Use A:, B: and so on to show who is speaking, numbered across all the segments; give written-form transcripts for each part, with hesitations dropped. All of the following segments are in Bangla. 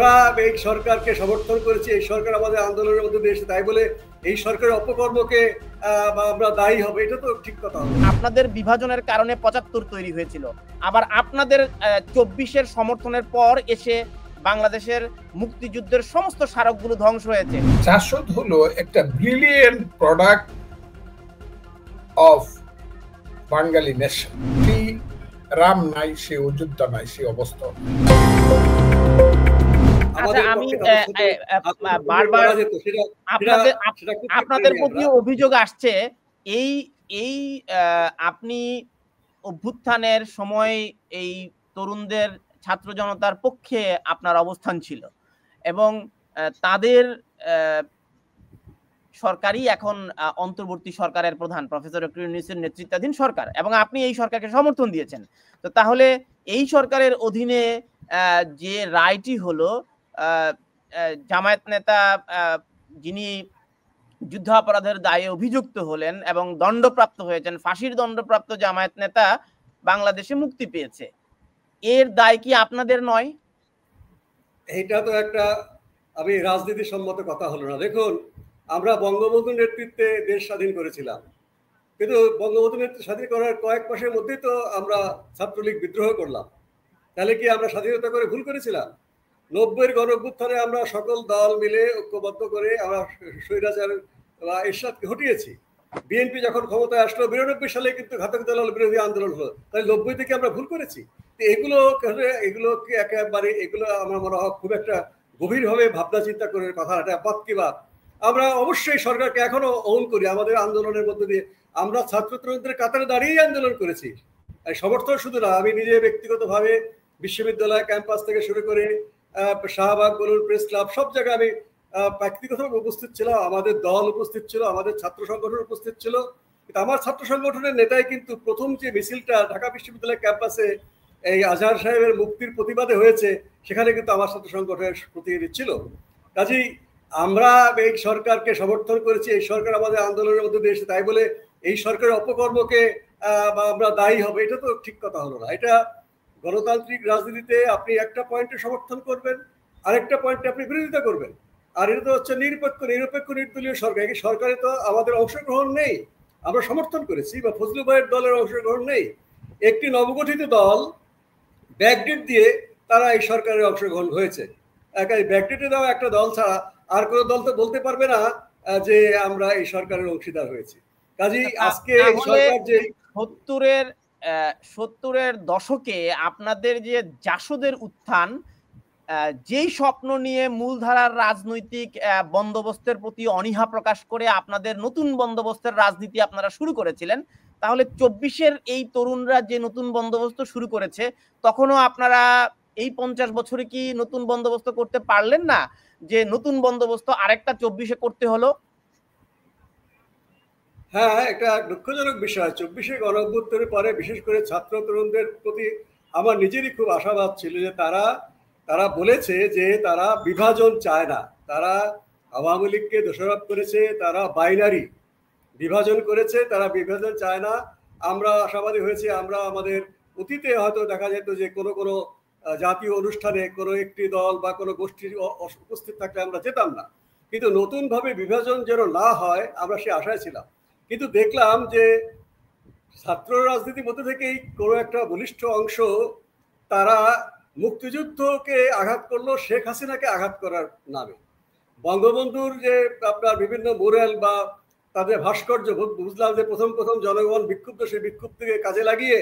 A: আমরা এই সরকারকে সমর্থন করেছি, এই সরকার আমাদের আন্দোলনের মধ্যে দিয়ে এসেছে, তাই বলে এই সরকারের অপকর্মকে আমরা দায়ী হবে, এটা তো ঠিক কথা হবে।
B: আপনাদের বিভাজনের কারণে ৭৫ তৈরি হয়েছিল, আবার আপনাদের ২৪-এর সমর্থনের পর এসে বাংলাদেশের মুক্তিযুদ্ধের সমস্ত স্মারকগুলো ধ্বংস হয়েছে।
C: জাসদ হলো একটা brilliant product of Bangali nation. Ram নাই, সে অযোধ্যা নাই, সে অবস্থা।
B: আমি বারবার আপনাদের প্রতি অভিযোগ আসছে, এই আপনি অভ্যুত্থানের সময় এই তরুণদের ছাত্র জনতার পক্ষে আপনার অবস্থান ছিল এবং তাদের সরকারই এখন অন্তর্বর্তী সরকারের প্রধান প্রফেসর ডক্টর ইউনূসের নেতৃত্বাধীন সরকার, এবং আপনি এই সরকারকে সমর্থন দিয়েছেন। তো তাহলে এই সরকারের অধীনে যে রায়টি হলো, জামায়াত নেতা যিনি যুদ্ধাপরাধের দায়ে অভিযুক্ত হলেন এবং দণ্ডপ্রাপ্ত হয়েছেন, ফাঁসির দণ্ডপ্রাপ্ত জামায়াত নেতা বাংলাদেশে মুক্তি পেয়েছে, এর দায় কি আপনাদের নয়?
A: এইটা তো একটা আমি রাজনীতি সম্মত কথা হলো না। দেখুন, আমরা বঙ্গবন্ধুর নেতৃত্বে দেশ স্বাধীন করেছিলাম, কিন্তু বঙ্গবন্ধু নেতৃত্ব স্বাধীন করার কয়েক মাসের মধ্যেই তো আমরা ছাত্রলীগ বিদ্রোহ করলাম। তাহলে কি আমরা স্বাধীনতা করে ভুল করেছিলাম? ৯০-এর গণঅভ্যুত্থানে আমরা সকল দল মিলে ঐক্যবদ্ধ করে আমরা স্বৈরাচার বা এরশাদকে হটিয়েছি। বিএনপি যখন ক্ষমতায় আসলো ৯২ সালে কিন্তু ঘাতক দল বিরোধী আন্দোলন হলো, তাই ৯০ থেকে আমরা ভুল করেছি। এগুলোকে একেবারে এগুলো আমার মনে হয় খুব একটা গভীরভাবে ভাবনা চিন্তা করে কথা, এটা বাদ। আমরা অবশ্যই সরকারকে এখনো ওন করি। আমাদের আন্দোলনের মধ্যে দিয়ে আমরা ছাত্র তরুণদের কাতারে দাঁড়িয়ে আন্দোলন করেছি। সমর্থন শুধু না, আমি নিজে ব্যক্তিগতভাবে বিশ্ববিদ্যালয় ক্যাম্পাস থেকে শুরু করে শাহবাগ বলুন, প্রেস ক্লাব, সব জায়গায় আমি ব্যক্তিগতভাবে উপস্থিত ছিলাম। আমাদের দল উপস্থিত ছিল, আমাদের ছাত্র সংগঠন উপস্থিত ছিল। কিন্তু আমার ছাত্র সংগঠনের নেতাই কিন্তু প্রথম যে মিছিলটা ঢাকা বিশ্ববিদ্যালয় ক্যাম্পাসে এই আজহার সাহেবের মুক্তির প্রতিবাদে হয়েছে, সেখানে কিন্তু আমার ছাত্র সংগঠনের প্রতিনিধি ছিল। কাজেই আমরা এই সরকারকে সমর্থন করেছি, এই সরকার আমাদের আন্দোলনের মধ্যে দিয়ে এসেছে, তাই বলে এই সরকারের অপকর্মকে আমরা দায়ী হবে, এটা তো ঠিক কথা হলো না। এটা গণতান্ত্রিক রাজনীতিতে আপনি একটা পয়েন্টে সমর্থন করবেন, আরেকটা পয়েন্টে আপনি বিরোধিতা করবেন, আর এটা তো হচ্ছে নিরপেক্ষ নির্দলীয় সরকার। এই সরকারে তো আমাদের অংশগ্রহণ নেই, আমরা সমর্থন করেছি, বা ফজলু ভাইয়ের দলের অংশগ্রহণ নেই। একটি নবগঠিত দল ব্যাকডেট দিয়ে তারা এই সরকারের অংশগ্রহণ হয়েছে। ব্যাকডেটে দেওয়া একটা দল ছাড়া আর কোনো দল তো বলতে পারবে না যে আমরা এই সরকারের অংশীদার হয়েছি। কাজেই আজকে সরকার যে
B: ৭০-এর দশকে আপনাদের যে জাসদের উত্থান, যেই স্বপ্ন নিয়ে মূলধারার রাজনৈতিক বন্দোবস্তের প্রতি অনীহা প্রকাশ করে আপনাদের নতুন বন্দোবস্তের রাজনীতি আপনারা শুরু করেছিলেন, তাহলে ২৪-এর এই তরুণরা যে নতুন বন্দোবস্ত শুরু করেছে, তখনও আপনারা এই ৫০ বছরে কি নতুন বন্দোবস্ত করতে পারলেন না, যে নতুন বন্দোবস্ত আরেকটা ২৪-এ করতে হলো?
A: হ্যাঁ, একটা দুঃখজনক বিষয়। ২৪-এ গণঅভ্যুত্থানের পরে বিশেষ করে ছাত্র তরুণদের প্রতি আমার নিজেরই খুব আশাবাদ ছিল যে তারা বলেছে যে তারা বিভাজন চায় না। তারা আওয়ামী লীগকে দোষারোপ করেছে, তারা বাইনারি বিভাজন করেছে, তারা বিভাজন চায় না। আমরা আশাবাদী হয়েছি। আমরা আমাদের অতীতে হয়তো দেখা যেত যে কোনো জাতীয় অনুষ্ঠানে কোনো একটি দল বা কোনো গোষ্ঠীর উপস্থিত থাকলে আমরা যেতাম না, কিন্তু নতুনভাবে বিভাজন যেন না হয় আমরা সে আশায় ছিলাম। কিন্তু দেখলাম যে ছাত্র রাজনীতির মধ্যে থেকেই কোনো একটা বলিষ্ঠ অংশ তারা মুক্তিযুদ্ধকে আঘাত করলো শেখ হাসিনাকে আঘাত করার নামে। বঙ্গবন্ধুর যে আপনার বিভিন্ন মোরাল বা তাদের ভাস্কর্য বুঝলাম যে প্রথম জনগণ বিক্ষুব্ধ, সেই বিক্ষুব্ধকে কাজে লাগিয়ে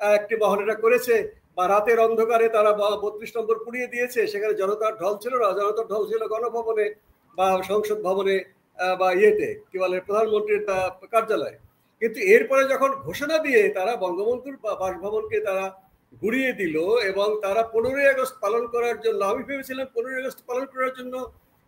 A: একটি মহড়া করেছে, বা রাতের অন্ধকারে তারা ৩২ নম্বর পুড়িয়ে দিয়েছে। সেখানে জনতার ঢল ছিল না, জনতার ঢল ছিল গণভবনে বা সংসদ ভবনে বা ইয়েতে কি বলে প্রধানমন্ত্রীর কার্যালয়ে। কিন্তু এরপরে যখন ঘোষণা দিয়ে তারা বঙ্গবন্ধুর বাসভবনকে তারা গুড়িয়ে দিল এবং তারা ১৫ই আগস্ট পালন করার জন্য, আমি ভেবেছিলাম ১৫ই আগস্ট পালন করার জন্য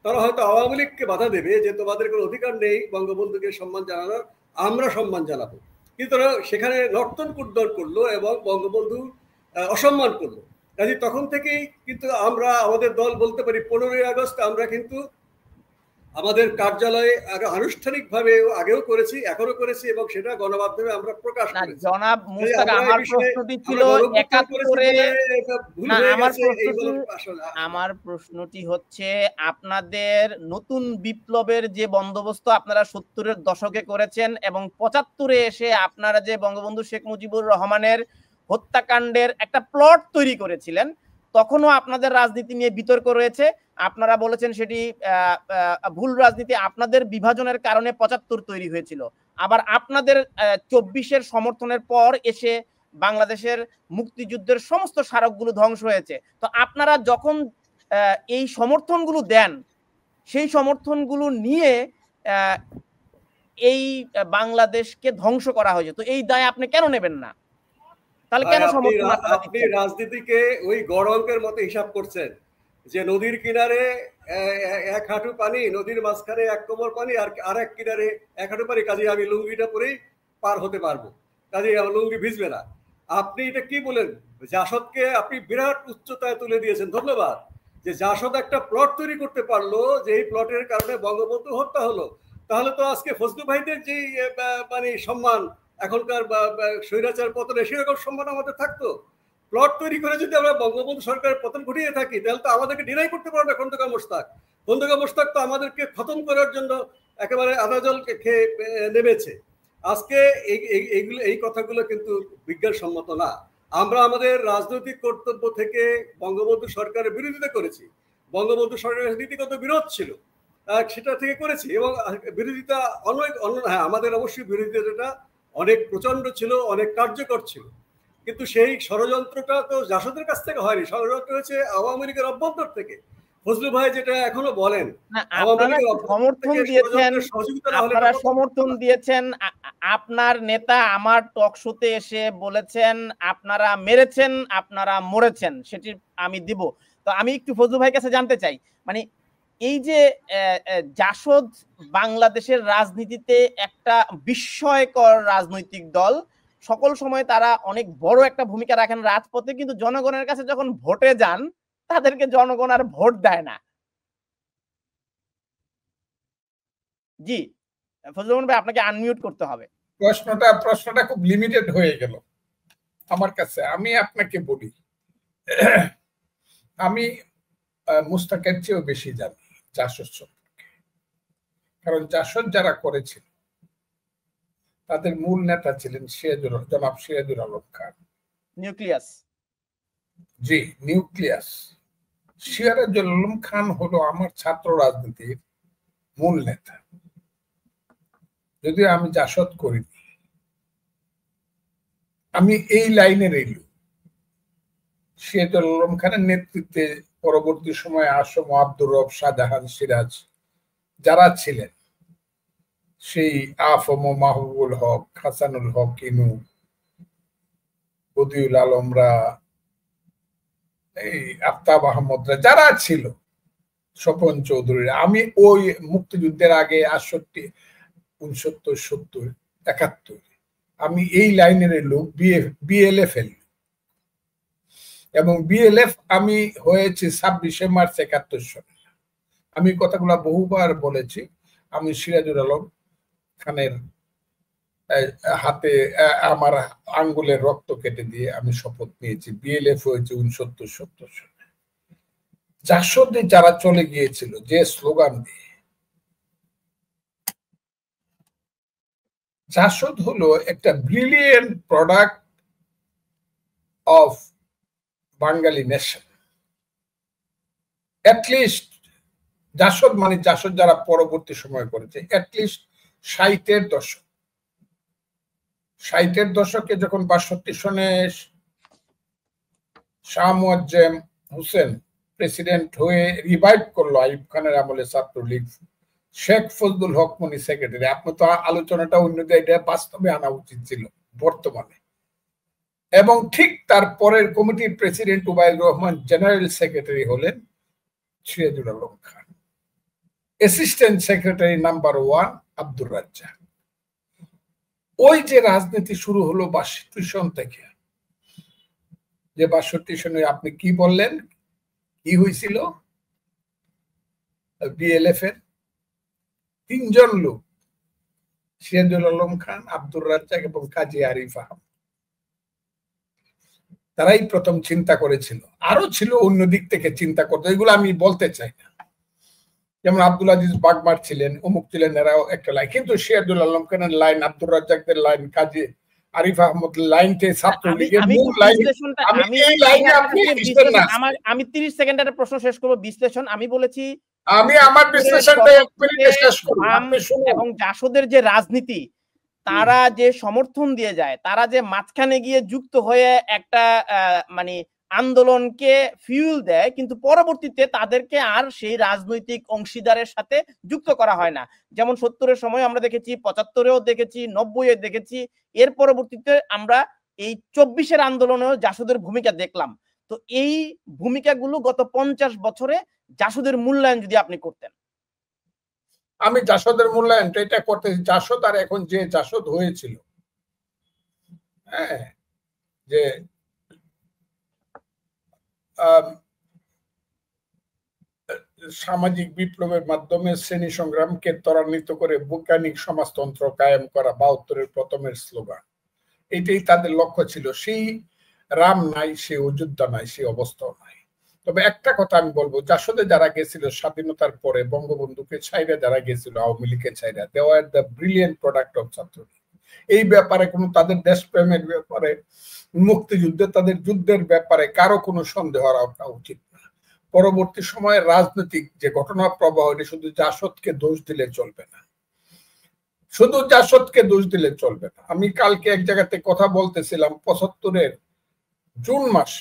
A: তারা হয়তো আওয়ামী লীগকে বাধা দেবে যে তোমাদের কোনো অধিকার নেই বঙ্গবন্ধুকে সম্মান জানানোর, আমরা সম্মান জানাবো। কিন্তু তারা সেখানে নর্তন কুর্দন করলো এবং বঙ্গবন্ধু অসম্মান করলো। কাজে তখন থেকেই কিন্তু আমরা আমাদের দল বলতে পারি ১৫ই আগস্ট আমরা কিন্তু আমাদের কার্যালয়ে আনুষ্ঠানিকভাবে আগেও করেছি, এখনো করেছি, এবং সেটা গণমাধ্যমে আমরা প্রকাশ করেছি।
B: জনাব মুস্তাক, আমার প্রশ্নটি ছিল ৭১-এ, আমার প্রশ্নটি হচ্ছে আপনাদের নতুন বিপ্লবের যে বন্দোবস্ত আপনারা ৭০-এর দশকে করেছেন এবং ৭৫-এ এসে আপনারা যে বঙ্গবন্ধু শেখ মুজিবুর রহমানের হত্যাকাণ্ডের একটা প্লট তৈরি করেছিলেন, তখনও আপনাদের রাজনীতি নিয়ে বিতর্ক রয়েছে। আপনারা বলেছেন সেটি ভুল রাজনীতি, আপনাদের বিভাজনের কারণে ৭৫ তৈরি হয়েছিল। আবার আপনাদের ২৪-এর সমর্থনের পর এসে বাংলাদেশের মুক্তিযুদ্ধের সমস্ত স্মারকগুলো ধ্বংস হয়েছে। তো আপনারা যখন এই সমর্থনগুলো দেন, সেই সমর্থনগুলো নিয়ে এই বাংলাদেশকে ধ্বংস করা হয়েছে, তো এই দায় আপনি কেন নেবেন না? তাহলে কেন সমর্থন?
A: আপনি রাজনীতিকে ওই গড় অঙ্কের মতো হিসাব করছেন যে নদীর কিনারে ১ হাঁটু পানি, নদীর মাঝখানে ১ কোমর পানি, আর এক কিনারে ১ হাঁটু পানি, কাজে আমি লুঙ্গিটা পরেই পার হতে পারবো, কাজে আমার লুঙ্গি ভিজবে না। আপনি এটা কি বলেন? জাসদকে আপনি বিরাট উচ্চতায় তুলে দিয়েছেন, ধন্যবাদ। যে জাসদ একটা প্লট তৈরি করতে পারলো, যে এই প্লটের কারণে বঙ্গবন্ধু হত্যা হলো, তাহলে তো আজকে ফজলু ভাইদের যে মানে সম্মান এখনকার স্বৈরাচার পতনে, সেরকম সম্মান আমাদের থাকতো। প্লট তৈরি করে যদি আমরা বঙ্গবন্ধু সরকারের পতন ঘটিয়ে থাকি, তাহলে তো আমাদেরকে ডিনাই করতে পারবে খন্দকার মোশতাক। খন্দকার মোশতাক তো আমাদেরকে খতম করার জন্য একেবারে আদা জলকে খেয়ে নেমেছে। আজকে এই কথাগুলো কিন্তু বিজ্ঞানসম্মত না। আমরা আমাদের রাজনৈতিক কর্তব্য থেকে বঙ্গবন্ধু সরকারের বিরোধিতা করেছি, বঙ্গবন্ধু সরকারের নীতিগত বিরোধ ছিল, সেটা থেকে করেছি, এবং বিরোধিতা হ্যাঁ, আমাদের অবশ্যই বিরোধিতাটা অনেক প্রচন্ড ছিল, অনেক কার্যকর ছিল, কিন্তু সেই ষড়যন্ত্রটা তো জাসদের কাছ থেকে হয়নি, ষড়যন্ত্র হয়েছে আওয়ামী লীগের অভ্যন্তর থেকে। ফজলু ভাই যেটা এখনো বলেন,
B: সমর্থন দিয়েছেন। আপনার নেতা আমার টক শোতে এসে বলেছেন আপনারা মেরেছেন, আপনারা মরেছেন, সেটি আমি দিব। তো আমি একটু ফজলু ভাইয়ের কাছে জানতে চাই, মানে এই যে জাসদ বাংলাদেশের রাজনীতিতে একটা বিস্ময়কর রাজনৈতিক দল, সকল সময় তারা অনেক বড় একটা ভূমিকা রাখেন রাজপথে, কিন্তু জনগণের কাছে যখন ভোটে যান তাদেরকে জনগণ আর ভোট দেয় না। জি ফজলুর রহমান ভাই, আপনাকে আনমিউট করতে হবে।
C: প্রশ্নটা খুব লিমিটেড হয়ে গেল আমার কাছে। আমি আপনাকে বলি, আমি মুস্তাকের চেয়েও বেশি জানি জাসদ সম্পর্কে, কারণ জাসদ যারা করেছিল তাদের মূল নেতা ছিলেন জনাব সিরাজুল আলম খান,
B: নিউক্লিয়াস।
C: জি, নিউক্লিয়াস। সিরাজুল আলম খান হলো আমার ছাত্র রাজনীতির মূল নেতা, যদিও আমি জাসদ করিনি। আমি এই লাইনের এই লোক। সিরাজুল আলম খানের নেতৃত্বে পরবর্তী সময়ে আসম, আব্দুর রব, শাহজাহান, সিরাজ যারা ছিলেন, সেই আফম, মাহবুবুল হক, হাসানুল হক, ইনু, বদিউল আলমরা, এই আফতাব আহমদরা যারা ছিল, স্বপন চৌধুরী, আমি ওই মুক্তিযুদ্ধের আগে 68, 69, 70, 71 আমি এই লাইনের লোক, বিএলএফ এর, এবং বিএলএফ আমি হয়েছি 26শে মার্চ 71 সালে। আমি কথাগুলা বহুবার বলেছি। আমি সিরাজুল আলম খানের হাতে আমার আঙ্গুলের রক্ত কেটে দিয়ে আমি শপথ নিয়েছি। বিএলএফ হয়েছে 69-70 সালে। জাসদে যারা চলে গিয়েছিল যে স্লোগান দিয়ে, জাসদ হলো একটা brilliant product of Bangali nation. At least JASAD মানে জাসদ যারা পরবর্তী সময় করেছে, অ্যাটলিস্ট 60-এর দশক, 60-এর দশকে যখন 62 সনে শাহ মুয়াজ্জেম হোসেন প্রেসিডেন্ট হয়ে রিভাইভ করলো আইয়ুব খানের আমলে ছাত্রলীগ, শেখ ফজলুল হক মনি সেক্রেটারি। আপনার তো আলোচনাটা অন্য জায়গায় বাস্তবে আনা উচিত ছিল বর্তমানে। এবং ঠিক তার পরের কমিটির president Ubaidur Rahman general secretary হলেন Sirajul Alam Khan. Assistant secretary number 1 Abdur Razzak. ওই যে রাজনীতি শুরু হলো 62 সন থেকে, যে 62 সনে আপনি কি বললেন, কি হয়েছিল বিএলএফ এর? তিনজন লোক, সিরাজুল আলম খান, আব্দুর রাজ্জাক এবং কাজী আরিফ আহমদ, তারাই প্রথম চিন্তা করেছিল। আরো ছিল অন্য দিক থেকে চিন্তা করতে, এগুলো আমি বলতে চাই না। যেমন আব্দুল আজিজ বাগমার ছিলেন, অমুক ছিলেন, এরাও একটা লাইন। কিন্তু সিরাজুল আলম খানের লাইন, আব্দুর রাজ্জাকদের লাইন, কাজী আরিফ আহমদ লাইনতে ছাত্রলীগের মূল লাইন। আমি এই লাইনে আপনি
B: আমি 30 সেকেন্ডের প্রশ্ন শেষ করব। বিশ্লেষণ আমি বলেছি,
C: আমি আমার বিশ্লেষণটা 1 মিনিটে শেষ করব। আপনি শুনুন।
B: এবং জাসদের যে রাজনীতি, তারা যে সমর্থন দিয়ে যায়, তারা যে মাঝখানে গিয়ে যুক্ত হয়ে একটা মানে আন্দোলনকে ফিউল দেয়, কিন্তু পরবর্তীতে তাদেরকে আর সেই রাজনৈতিক অংশীদারের সাথে যুক্ত করা হয় না। যেমন 70-এর সময় আমরা দেখেছি, 75-এও দেখেছি, 90-এ দেখেছি। এর পরবর্তীতে আমরা এই 24-এর আন্দোলনেও জাসদের ভূমিকা দেখলাম। তো এই ভূমিকাগুলো গত 50 বছরে জাসদের মূল্যায়ন যদি আপনি করতেন।
C: আমি জাসদের মূল্যায়নটা এটা করতে, জাসদ আর এখন যে জাসদ হয়েছিল, হ্যাঁ, যে সামাজিক বিপ্লবের মাধ্যমে শ্রেণী সংগ্রামকে ত্বরান্বিত করে বৈজ্ঞানিক সমাজতন্ত্র কায়েম করা 72-এর প্রথমের স্লোগান, এটাই তাদের লক্ষ্য ছিল। সেই রাম নাই, সেই অযোধ্যা নাই, সেই অবস্থাও নাই। তবে একটা কথা আমি বলবো, জাসদে যারা গেছিল স্বাধীনতার পরে, বঙ্গবন্ধুকে ছাইরা যারা গেছিল, আওয়ামী লীগের ছাইরা, they were the brilliant product of Chhatra League. এই ব্যাপারে কোনো, তাদের দেশপ্রেমের ব্যাপারে, মুক্তিযুদ্ধে তাদের যুদ্ধের ব্যাপারে কারো কোনো সন্দেহ রাখা উচিত না। পরবর্তী সময়ে রাজনৈতিক যে ঘটনা প্রবাহ, শুধু জাসদকে দোষ দিলে চলবে না, শুধু জাসদকে দোষ দিলে চলবে না। আমি কালকে এক জায়গাতে কথা বলতেছিলাম, 75-এর জুন মাস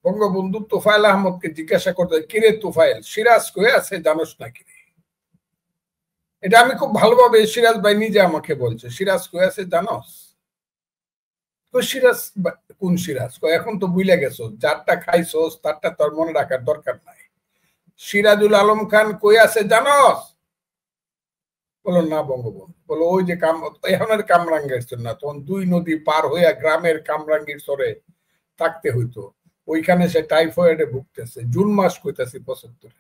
C: বঙ্গবন্ধু তোফায়েল আহমদকে জিজ্ঞাসা করতে, কিরে তোফায়েল, সিরাজ কয়ে আছে জানোস না কিরে? এটা আমি খুব ভালোভাবে, সিরাজ ভাই নিজে আমাকে বলছে, সিরাজ কয়ে আছে জানোস? সিরাজ কোন সিরাজ? এখন তো বুঝলে গেছো, যারটা খাইছোস তারটা তোর মনে রাখার দরকার নাই। সিরাজুল আলম খান কই আছে জানোস? বলো না বঙ্গবন্ধু। বলো ওই যে এখনের কামরাঙ্গের না, তখন 2 নদী পার হইয়া গ্রামের কামরাঙ্গীর সরে থাকতে হইতো, ওইখানে সে টাইফয়েডে ভুগতেছে। জুন মাস কইতাছি 75।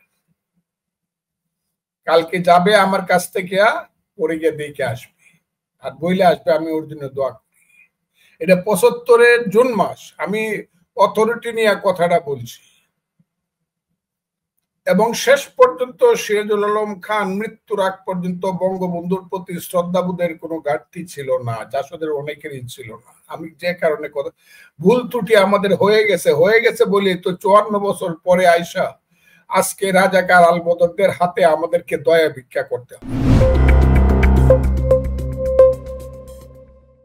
C: কালকে যাবে আমার কাছ থেকে, পরে গিয়ে দেখে আসবে, আর বইলে আসবে, আমি ওর জন্য দোয়া করি। এটা 75-এর জুন মাস, আমি অথরিটি নিয়ে কথাটা বলছি। এবং শেষ পর্যন্ত সিরাজুল আলম খান মৃত্যুর আগ পর্যন্ত বঙ্গবন্ধুর প্রতি শ্রদ্ধাবোধের কোনো ঘাটতি ছিল না, জাসদের অনেকেরই ছিল না। আমি যে কারণে কথা, ভুল ত্রুটি আমাদের হয়ে গেছে বলে তো 54 বছর পরে আইসা আজকে রাজাকার আলবদরদের হাতে আমাদেরকে দয়া ভিক্ষা করতে হবে।